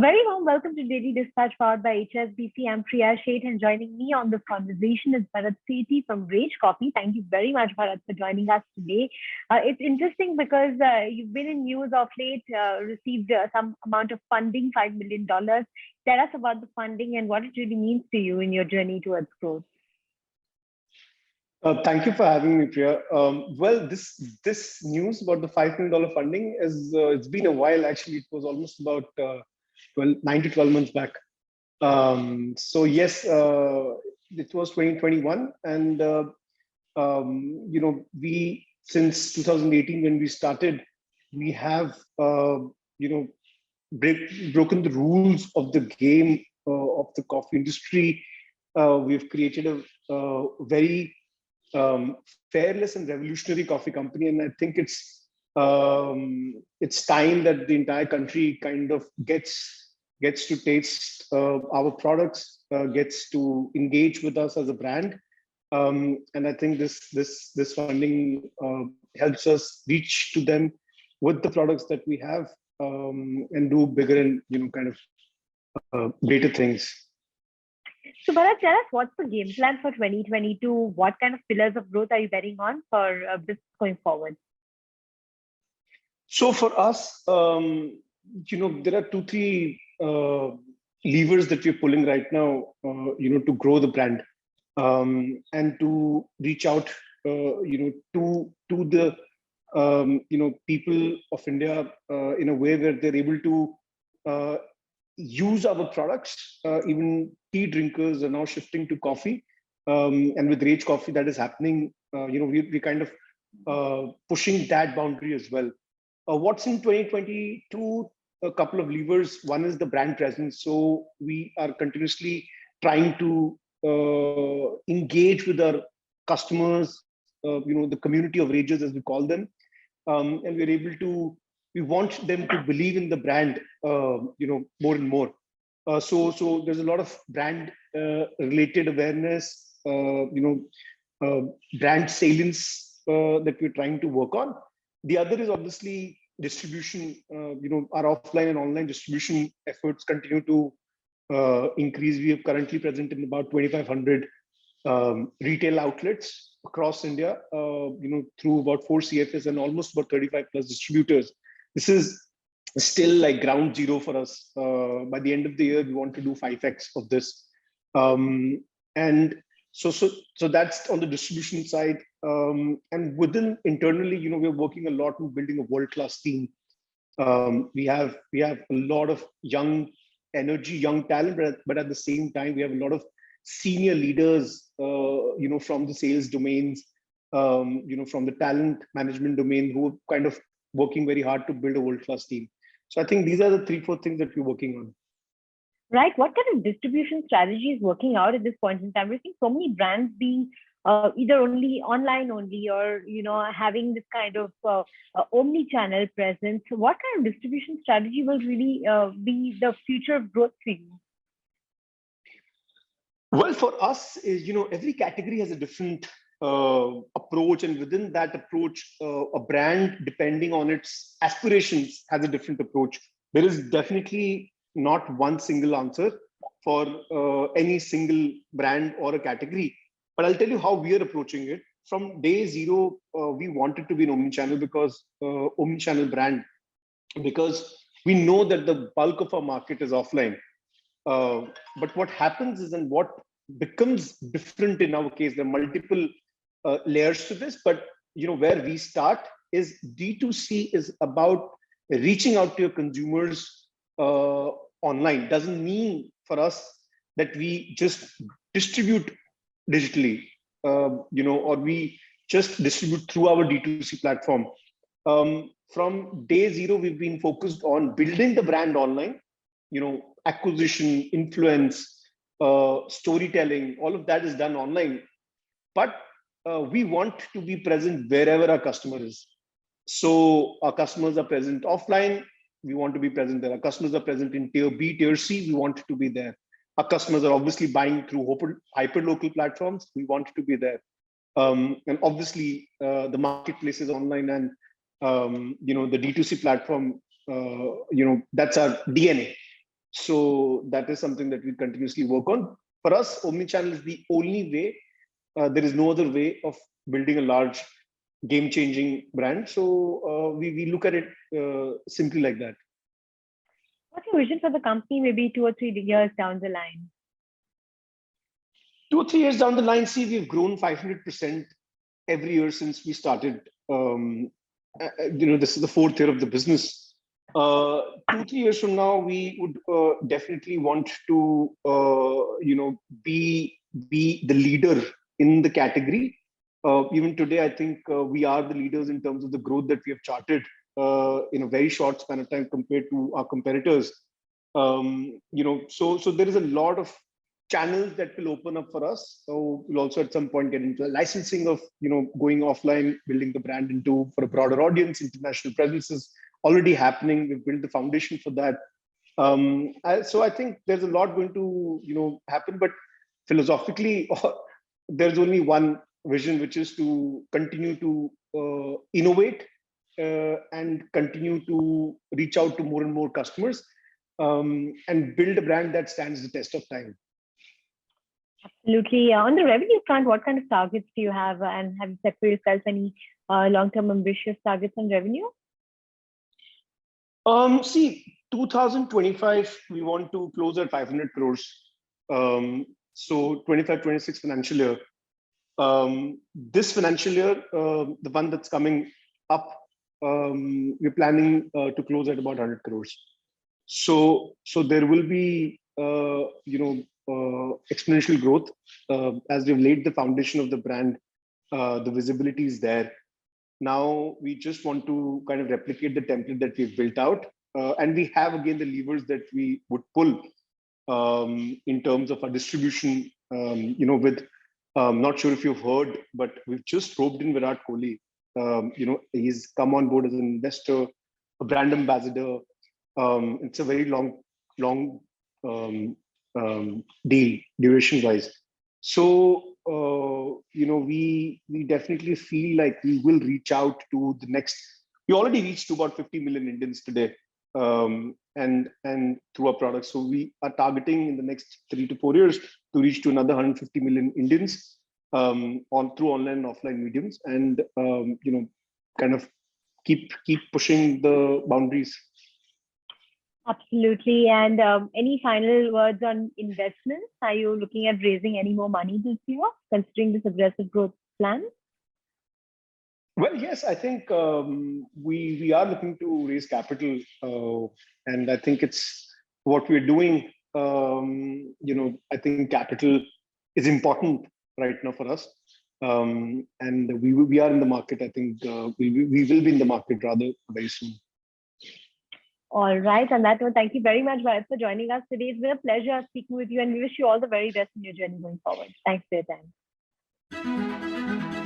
A very warm welcome to Daily Dispatch powered by HSBC. I'm Priya Sheth, and joining me on this conversation is Bharat Sethi from Rage Coffee. Thank you very much, Bharat, for joining us today. It's interesting because you've been in news of late, received some amount of funding, $5 million. Tell us about the funding and what it really means to you in your journey towards growth. Thank you for having me, Priya. Well, this news about the $5 million funding is it's been a while. Actually, it was almost about 9 to 12 months back. So yes, it was 2021, and we since 2018 when we started, we have broken the rules of the game of the coffee industry. We've created a very fearless and revolutionary coffee company, and I think it's time that the entire country kind of gets to taste our products, gets to engage with us as a brand, and I think this funding helps us reach to them with the products that we have, and do bigger and greater things. So, Bharat, tell us what's the game plan for 2022? What kind of pillars of growth are you betting on for this going forward? So for us, there are 2-3 levers that we're pulling right now, to grow the brand, and to reach out, to the, people of India in a way where they're able to use our products. Even tea drinkers are now shifting to coffee, and with Rage Coffee that is happening. We're kind of pushing that boundary as well. What's in 2022? A couple of levers. One is the brand presence. So we are continuously trying to engage with our customers, the community of Ragers as we call them, and we're able to. We want them to believe in the brand, more and more. So there's a lot of brand related awareness, brand salience that we're trying to work on. The other is obviously distribution. Our offline and online distribution efforts continue to increase. We are currently present in about 2,500 retail outlets across India, through about 4 CFS and almost about 35 plus distributors. This is still like ground zero for us. By the end of the year, we want to do 5x of this. And so that's on the distribution side. And within internally, we're working a lot on building a world-class team. We have a lot of young energy, young talent, but at the same time, we have a lot of senior leaders, from the sales domains, from the talent management domain, who are kind of working very hard to build a world-class team. So I think these are the 3-4 things that we're working on. Right. What kind of distribution strategy is working out at this point in time? We're seeing so many brands being either only online only, or having this kind of omni-channel presence. So what kind of distribution strategy will really be the future of growth for you? Well, for us, every category has a different approach, and within that approach, a brand, depending on its aspirations, has a different approach. There is definitely not one single answer for any single brand or a category. But I'll tell you how we are approaching it. From day zero, we wanted to be an omnichannel omnichannel brand, because we know that the bulk of our market is offline. But what happens is, and what becomes different in our case, there are multiple layers to this, but where we start is D2C is about reaching out to your consumers online. Doesn't mean for us that we just distribute digitally, or we just distribute through our D2C platform. From day zero, we've been focused on building the brand online, acquisition, influence, storytelling, all of that is done online. But we want to be present wherever our customer is. So our customers are present offline, we want to be present there. Our customers are present in tier B, tier C, we want to be there. Our customers are obviously buying through hyper-local platforms, we want to be there. And obviously the marketplace is online, and the D2C platform, that's our DNA. So that is something that we continuously work on. For us, omnichannel is the only way. There is no other way of building a large game-changing brand. So we look at it simply like that. What's your vision for the company, maybe 2 or 3 years down the line? 2 or 3 years down the line, see, we've grown 500% every year since we started. This is the 4th year of the business. 2-3 years from now, we would definitely want to, be the leader in the category. Even today, I think we are the leaders in terms of the growth that we have charted in a very short span of time compared to our competitors. So there is a lot of channels that will open up for us. So we'll also at some point get into licensing of, going offline, building the brand for a broader audience. International presence is already happening. We've built the foundation for that. So I think there's a lot going to, happen, but philosophically, there's only one vision, which is to continue to innovate and continue to reach out to more and more customers and build a brand that stands the test of time. Absolutely. On the revenue front, what kind of targets do you have, and have you set for yourself any long-term ambitious targets on revenue? See, 2025, we want to close at 500 crores. So 25-26 financial year. This financial year, the one that's coming up, we're planning to close at about 100 crores. So there will be, exponential growth as we've laid the foundation of the brand. The visibility is there. Now we just want to kind of replicate the template that we've built out, and we have again the levers that we would pull in terms of our distribution. With not sure if you've heard, but we've just roped in Virat Kohli. He's come on board as an investor, a brand ambassador. It's a very long deal duration wise. So we definitely feel like we will reach out to the next. We already reached to about 50 million Indians today, and through our products. So we are targeting in the next 3 to 4 years to reach to another 150 million Indians through online and offline mediums, and kind of keep pushing the boundaries. Absolutely. And any final words on investments? Are you looking at raising any more money this year, considering this aggressive growth plan? Well, yes, I think we are looking to raise capital, and I think it's what we're doing. I think capital is important right now for us, and we are in the market. I think we will be in the market rather very soon. All right. On that note, thank you very much, Bharat, for joining us today. It's been a pleasure speaking with you, and we wish you all the very best in your journey going forward. Thanks for your time.